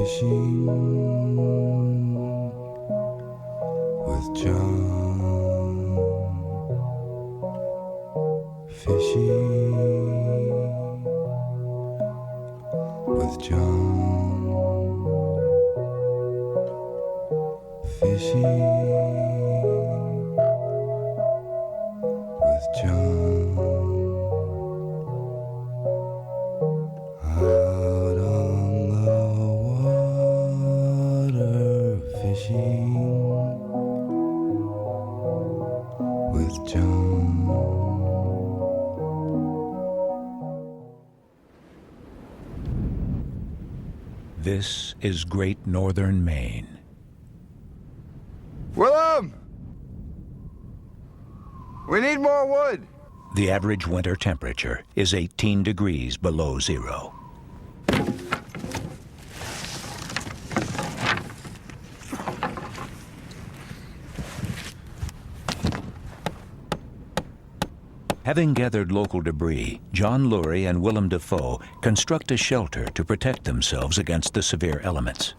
Fishing with John. Fishing with John. Fishing with John. Out on the water, fishing with John. This is Great Northern Maine. Willem! We need more wood. The average winter temperature is 18 degrees below zero. Having gathered local debris, John Lurie and Willem Dafoe construct a shelter to protect themselves against the severe elements.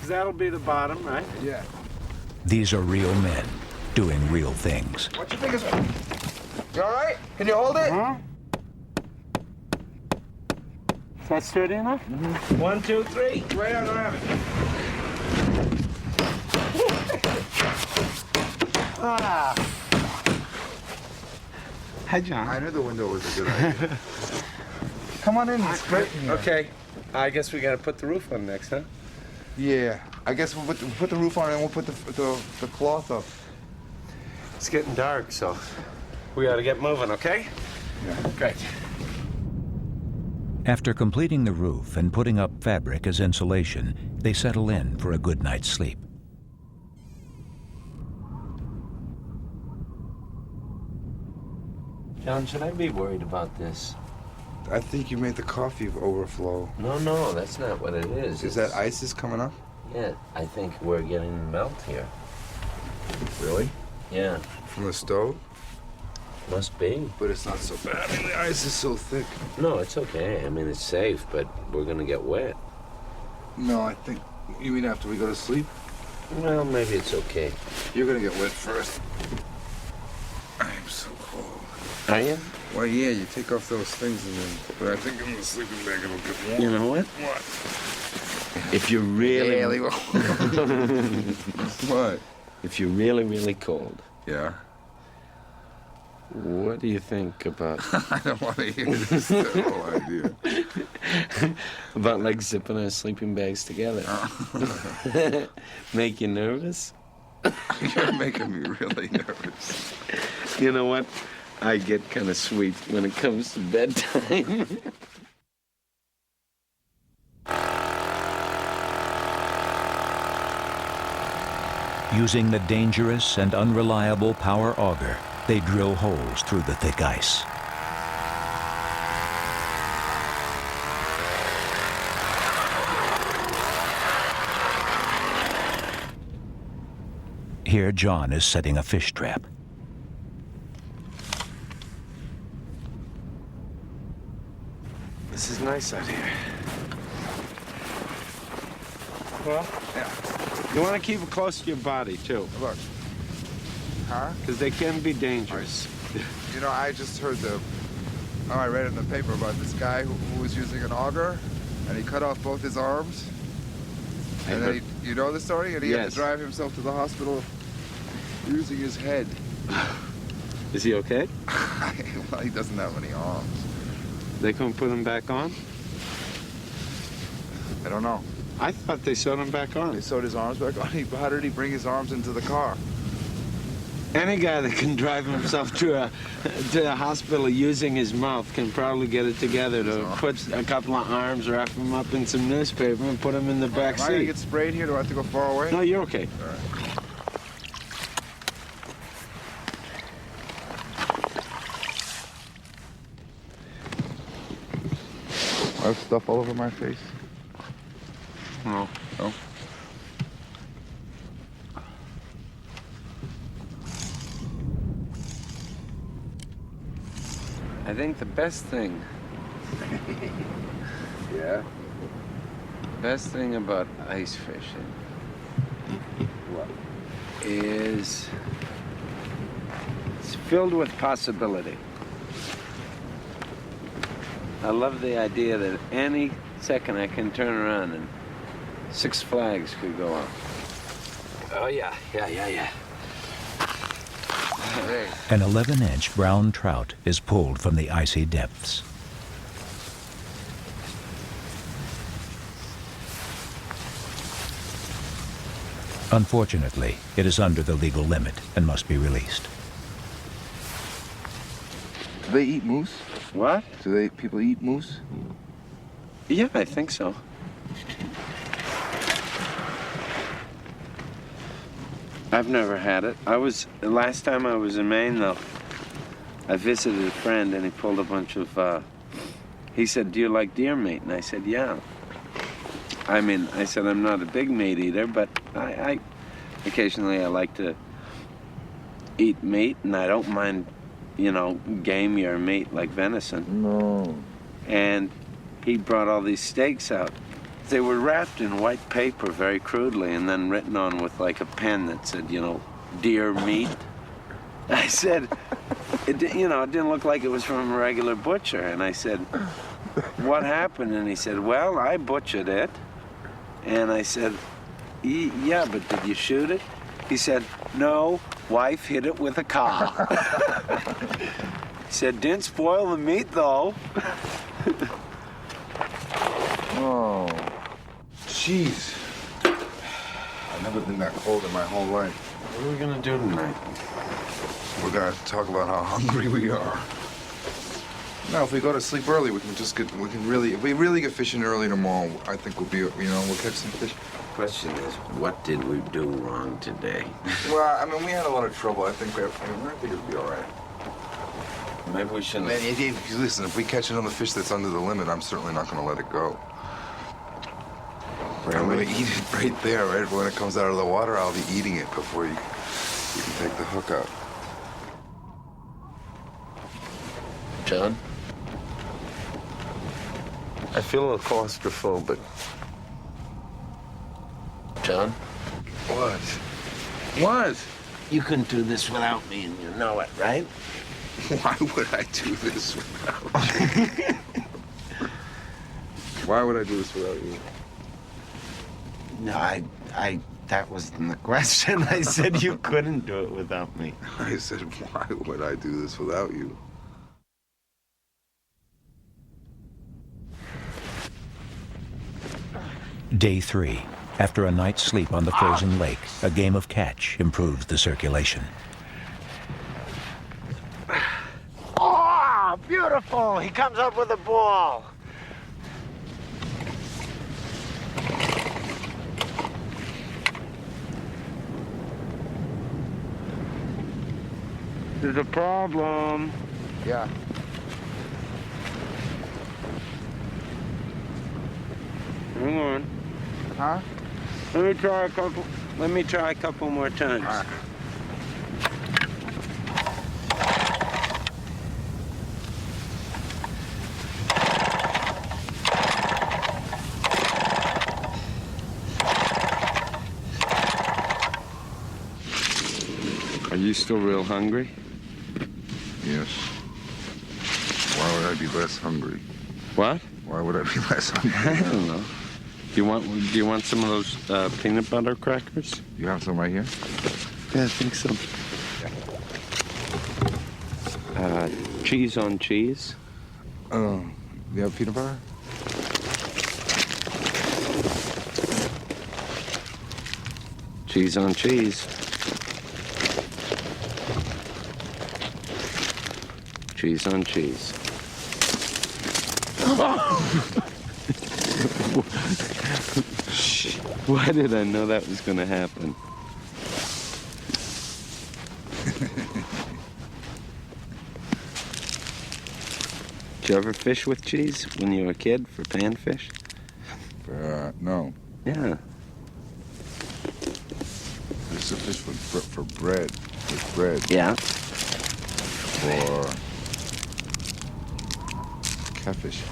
That'll be the bottom, right? Yeah. These are real men doing real things. What you think is... You all right? Can you hold it? Huh? Is that sturdy enough? Mm-hmm. 1, 2, 3. Right on, I have it. Ah. Hi, John. I knew the window was a good idea. Come on in, it's great in here. Okay. I guess we got to put the roof on next, huh? Yeah, I guess we'll put the roof on and we'll put the cloth up. It's getting dark, so we got to get moving, okay? Yeah. Great. After completing the roof and putting up fabric as insulation, they settle in for a good night's sleep. John, should I be worried about this? I think you made the coffee overflow. No, that's not what it is. Is that ice is coming up? Yeah, I think we're getting melt here. Really? Yeah, From the stove? must be. But it's not so bad. I mean, the ice is so thick. No, it's okay. I mean, it's safe, but we're gonna get wet. No, I think... You mean after we go to sleep? Well, maybe it's okay. You're gonna get wet first. I'm so cold. Are you? Well, yeah, you take off those things and then... But I think in the sleeping bag it'll get warm. You know what? What? If you're really... What? If you're really, really cold, Yeah. what do you think about... I don't want to hear this whole idea. about, like, zipping our sleeping bags together? Make you nervous? You're making me really nervous. You know what? I get kind of sweet when it comes to bedtime. Using the dangerous and unreliable power auger, they drill holes through the thick ice. Here, John is setting a fish trap. This is nice out here. Well, Yeah. you want to keep it close to your body, too, Look. Huh? because they can be dangerous. You know, I just heard I read in the paper about this guy who was using an auger, and he cut off both his arms. And then you know the story? And he had Yes. to drive himself to the hospital using his head. Is he okay? Well, he doesn't have any arms. They couldn't put him back on? I don't know. I thought they sewed him back They on. sewed his arms back on. How did he bring his arms into the car? Any guy that can drive himself to a hospital using his mouth can probably get it together to put a couple of arms, wrap him up in some newspaper, and put him in the back Am I gonna seat. get sprayed here? Do I have to go far away? No, you're okay. All right. I have stuff all over my face. No. No? I think the best thing, Yeah? best thing about ice fishing is it's filled with possibility. I love the idea that any second I can turn around and 6 flags could go up. Oh, yeah. Hey. An 11-inch brown trout is pulled from the icy depths. Unfortunately, it is under the legal limit and must be released. Do they eat moose? What? People eat moose? Yeah, I think so. I've never had it. The last time I was in Maine, though, I visited a friend and he pulled a bunch of, he said, "Do you like deer meat?" And I said, "Yeah." I said, I'm not a big meat eater, but I occasionally I like to eat meat, and I don't mind, gamier meat like venison. No. And he brought all these steaks out. They were wrapped in white paper very crudely and then written on with like a pen that said, deer meat. I said, it didn't look like it was from a regular butcher. And I said, what happened? And he said, well, I butchered it. And I said, yeah, but did you shoot it? He said, no, wife hit it with a car. He said, didn't spoil the meat though. Oh. Jeez. I've never been that cold in my whole life. What are we gonna do tonight? We're gonna talk about how hungry we are. No, if we go to sleep early, if we really get fishing early tomorrow, I think we'll catch some fish. Question is, what did we do wrong today? Well, we had a lot of trouble. I think it'll be all right. Maybe we shouldn't. Listen, if we catch another fish that's under the limit, I'm certainly not gonna let it go. I'm gonna eat it right there, right? When it comes out of the water, I'll be eating it before you can take the hook out. John? I feel a little claustrophobic. John? What? What? You couldn't do this without me, and you know it, right? Why would I do this without you? Why would I do this without you? No, that wasn't the question. I said you couldn't do it without me. I said, why would I do this without you? Day 3. After a night's sleep on the frozen lake, a game of catch improves the circulation. Oh, beautiful! He comes up with a ball. There's a problem. Yeah. Hang on. Huh? Let me try a couple more times. All right. Are you still real hungry? Yes. Why would I be less hungry? What? Why would I be less hungry? I don't know. Do you want some of those peanut butter crackers? You have some right here? Yeah, I think so. Cheese on cheese. You have peanut butter? Cheese on cheese. Cheese on cheese. Why did I know that was going to happen? Did you ever fish with cheese when you were a kid for panfish? No. Yeah. I used to fish for bread. With bread. Yeah. For catfish.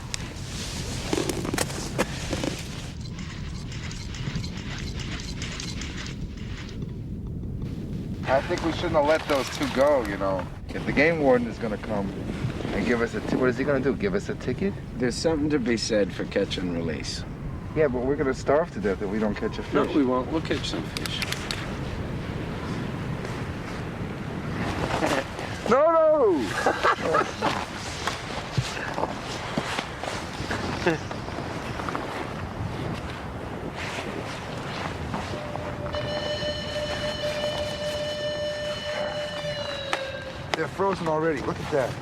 I think we shouldn't have let those two go, you know. If the game warden is gonna come and give us a what is he gonna do? Give us a ticket? There's something to be said for catch and release. Yeah, but we're gonna starve to death if we don't catch a fish. No, we won't. We'll catch some fish. No! They're frozen already. Look at that.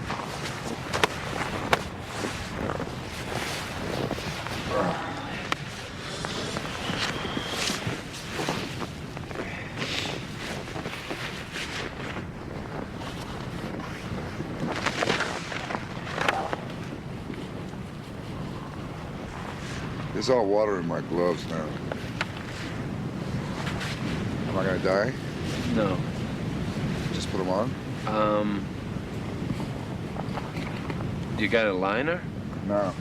There's all water in my gloves now. Am I gonna die? No. Just put them on? You got a liner? No.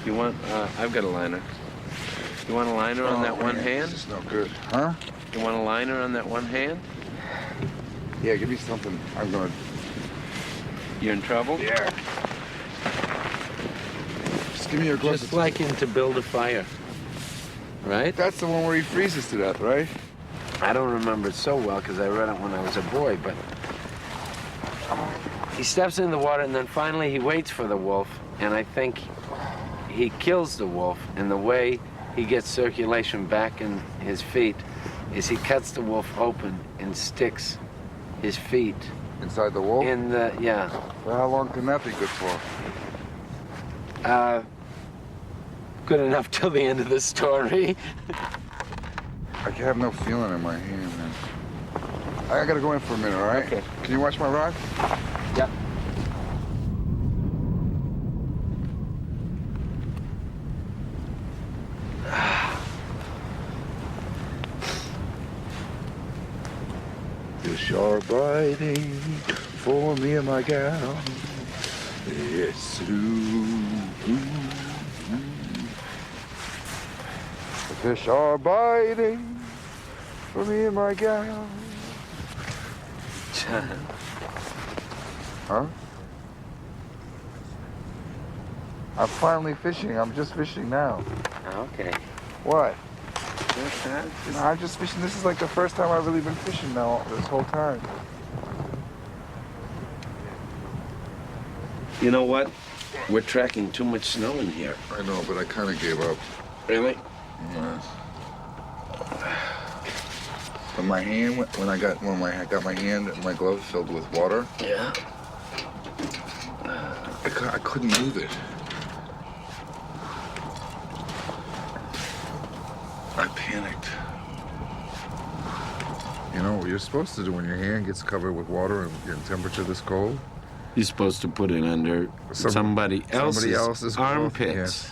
You want, I've got a liner. You want a liner on that one man, hand? This is no good. Huh? You want a liner on that one hand? Yeah, give me something. I'm gonna... You in trouble? Yeah. Just give me your gloves. Just like him to build a fire. Right? That's the one where he freezes to death, right? I don't remember it so well because I read it when I was a boy, but he steps in the water and then finally he waits for the wolf, and I think he kills the wolf, and the way he gets circulation back in his feet is he cuts the wolf open and sticks his feet Inside the wolf? in the, yeah. Well, how long can that be good for? Good enough till the end of the story. I have no feeling in my hand, man. I gotta go in for a minute, all right? Okay. Can you watch my rod? Yep. Fish are biting for me and my gal. Yes, the fish are biting for me and my gal. Huh? I'm finally fishing. I'm just fishing now. Okay. What? Just, No, I'm just fishing. This is like the first time I've really been fishing now this whole time. you know what? We're tracking too much snow in here. I know, but I kind of gave up. Really? Yes. But my hand, when I got my hand and my glove filled with water, Yeah. I couldn't move it. I panicked. You know what you're supposed to do when your hand gets covered with water and in temperature this cold? You're supposed to put it under somebody else's armpits,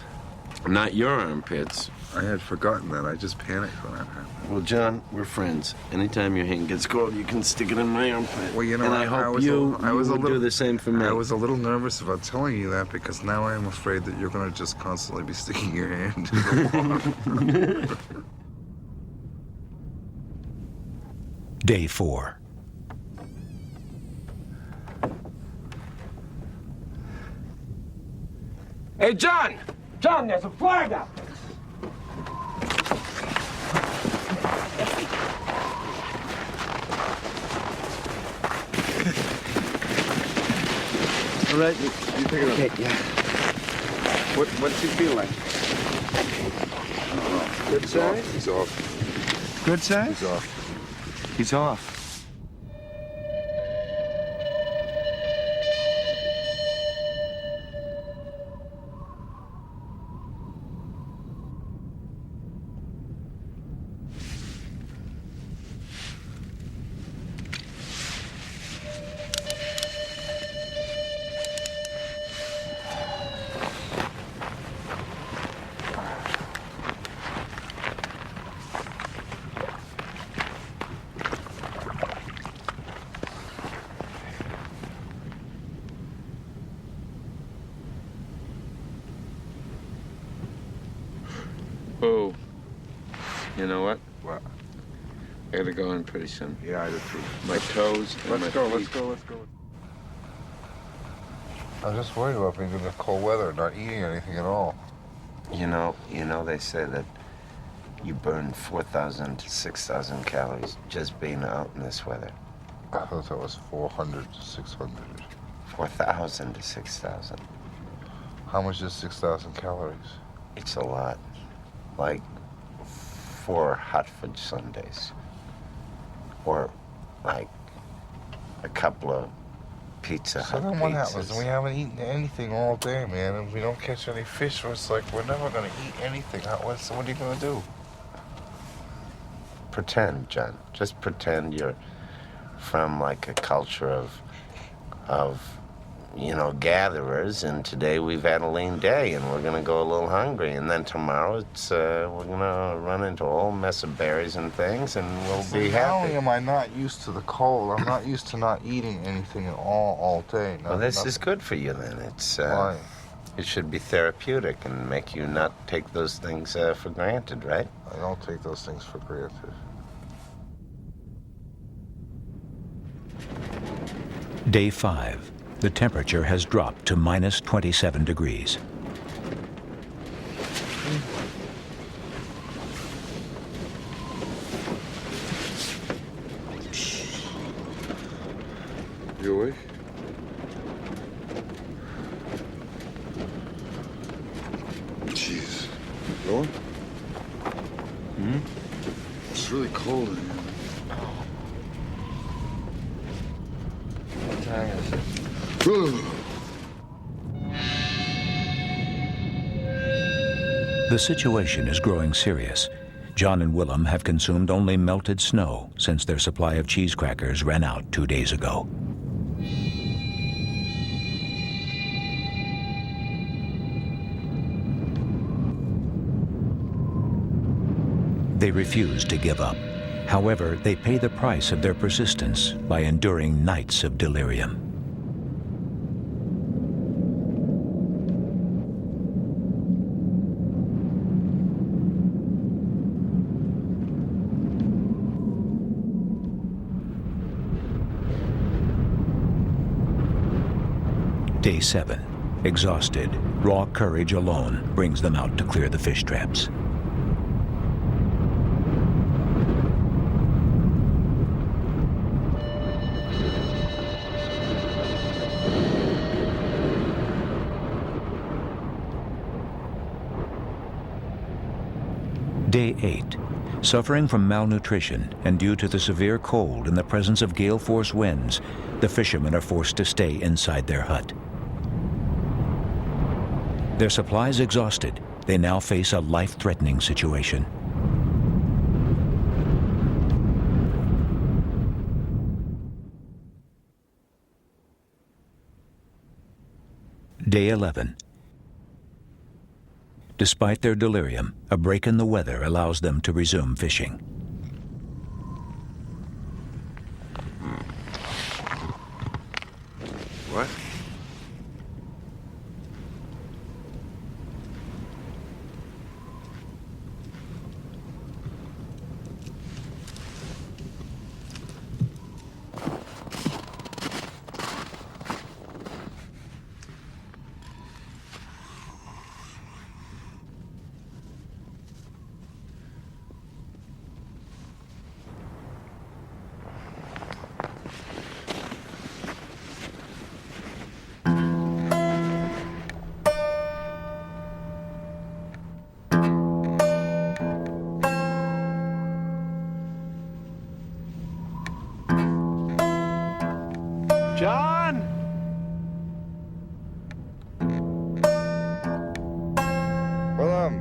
not your armpits. I had forgotten that. I just panicked when that happened. Well, John, we're friends. Anytime your hand gets cold, you can stick it in my armpit. Well, you know, and I hope you would do the same for me. I was a little nervous about telling you that because now I am afraid that you're going to just constantly be sticking your hand in the water. Day 4. Hey, John! John, there's a flag out there. All right, you pick it up. Okay, yeah. What's he feel like? Good size? He's off. Good size? He's off. He's off. Oh. You know what? What? I gotta go in pretty soon. Yeah, I do too. My toes and Let's my go, feet. let's go. I'm just worried about being in the cold weather, not eating anything at all. You know, they say that you burn 4,000 to 6,000 calories just being out in this weather. I thought that was 400 to 600. 4,000 to 6,000. How much is 6,000 calories? It's a lot. Like 4 hot fudge sundaes. Or like a couple of Pizza So Hut then what pizzas. happens? We haven't eaten anything all day, man, and we don't catch any fish, so it's like we're never gonna eat anything. What are you gonna do? Pretend, John. Just pretend you're from like a culture of gatherers, and today we've had a lean day and we're gonna go a little hungry, and then tomorrow it's we're gonna run into a whole mess of berries and things, and we'll be Not only happy. am I not used to the cold, I'm not used to not eating anything at all day. Well, this is good for you then. It's Why? it should be therapeutic and make you not take those things for granted, right? I don't take those things for granted. Day 5. The temperature has dropped to minus 27 degrees. You awake? Jeez. Going? It's really cold in here. What time is it? The situation is growing serious. John and Willem have consumed only melted snow since their supply of cheese crackers ran out 2 days ago. They refuse to give up. However, they pay the price of their persistence by enduring nights of delirium. Day 7. Exhausted, raw courage alone brings them out to clear the fish traps. Day 8. Suffering from malnutrition and due to the severe cold and the presence of gale force winds, the fishermen are forced to stay inside their hut. Their supplies exhausted, they now face a life-threatening situation. Day 11. Despite their delirium, a break in the weather allows them to resume fishing. What? John! Willem!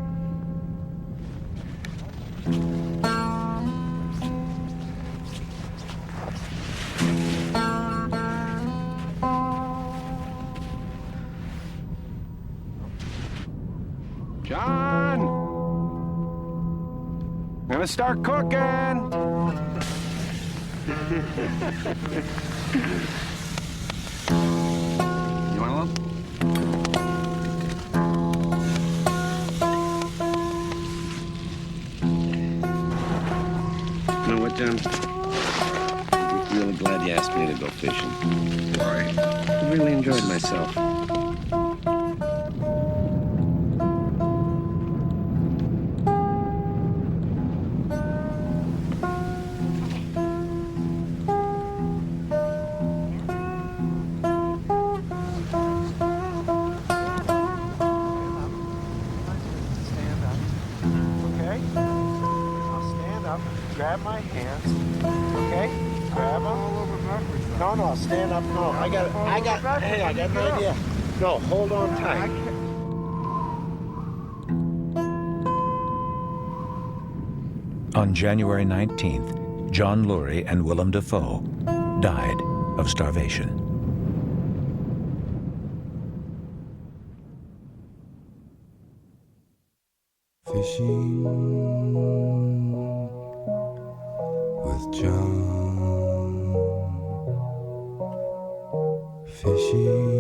John! I'm gonna start cooking! You want a little? John, I'm really glad you asked me to go fishing. Why? I really enjoyed myself. Stand up. Okay? Now stand up. Grab my hands. Okay? Grab them. All over backwards. No, stand up. No, I got an idea. No, hold on tight. On January 19th, John Lurie and Willem Dafoe died of starvation. Fishing with John. Fishing